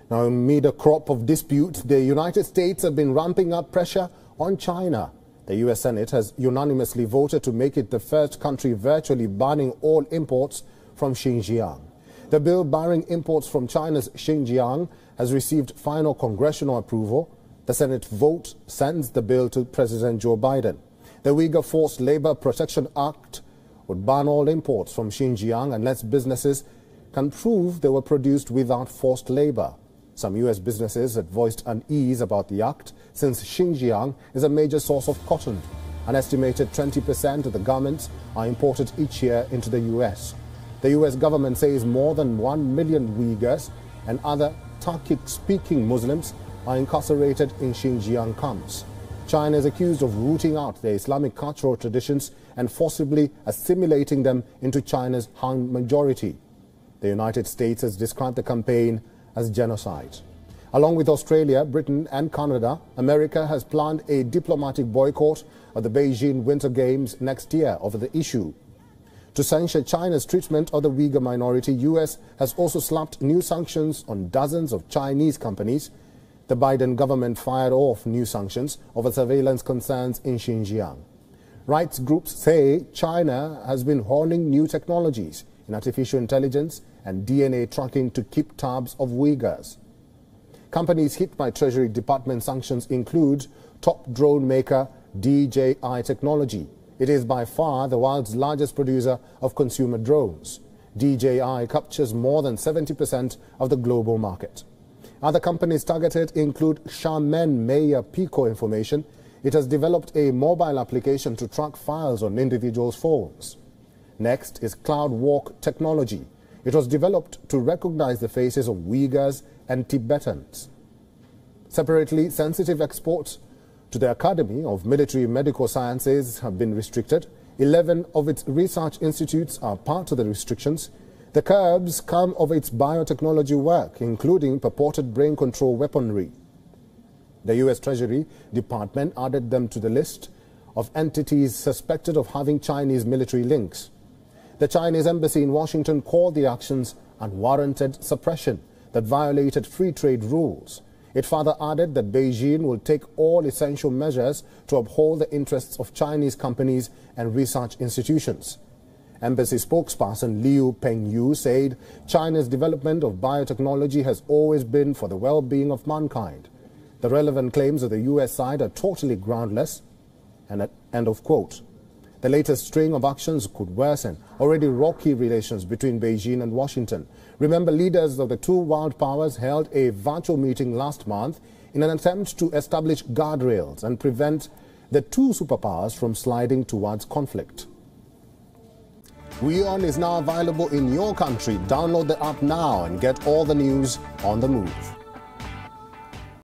Now, amid a crop of dispute, the United States have been ramping up pressure on China. The U.S. Senate has unanimously voted to make it the first country virtually banning all imports from Xinjiang. The bill barring imports from China's Xinjiang has received final congressional approval. The Senate vote sends the bill to President Joe Biden. The Uyghur Forced Labor Protection Act would ban all imports from Xinjiang unless businesses can prove they were produced without forced labor. Some U.S. businesses had voiced unease about the act since Xinjiang is a major source of cotton. An estimated 20% of the garments are imported each year into the U.S. The U.S. government says more than 1 million Uyghurs and other Turkic-speaking Muslims are incarcerated in Xinjiang camps. China is accused of rooting out their Islamic cultural traditions and forcibly assimilating them into China's Han majority. The United States has described the campaign as genocide. Along with Australia, Britain and Canada, America has planned a diplomatic boycott of the Beijing Winter Games next year over the issue. To censure China's treatment of the Uyghur minority, U.S. has also slapped new sanctions on dozens of Chinese companies. The Biden government fired off new sanctions over surveillance concerns in Xinjiang. Rights groups say China has been honing new technologies in artificial intelligence and DNA tracking to keep tabs of Uyghurs. Companies hit by Treasury Department sanctions include top drone maker DJI Technology. It is by far the world's largest producer of consumer drones. DJI captures more than 70% of the global market. Other companies targeted include Xiamen Meyer Pico Information. It has developed a mobile application to track files on individuals' phones. Next is CloudWalk Technology. It was developed to recognize the faces of Uyghurs and Tibetans. Separately, sensitive exports to the Academy of Military Medical Sciences have been restricted. 11 of its research institutes are part of the restrictions. The curbs come of its biotechnology work, including purported brain control weaponry. The U.S. Treasury Department added them to the list of entities suspected of having Chinese military links. The Chinese embassy in Washington called the actions unwarranted suppression that violated free trade rules. It further added that Beijing will take all essential measures to uphold the interests of Chinese companies and research institutions. Embassy spokesperson Liu Pengyu said China's development of biotechnology has always been for the well-being of mankind. The relevant claims of the U.S. side are totally groundless. End of quote. The latest string of actions could worsen already rocky relations between Beijing and Washington. Remember, leaders of the two world powers held a virtual meeting last month in an attempt to establish guardrails and prevent the two superpowers from sliding towards conflict. WION is now available in your country. Download the app now and get all the news on the move.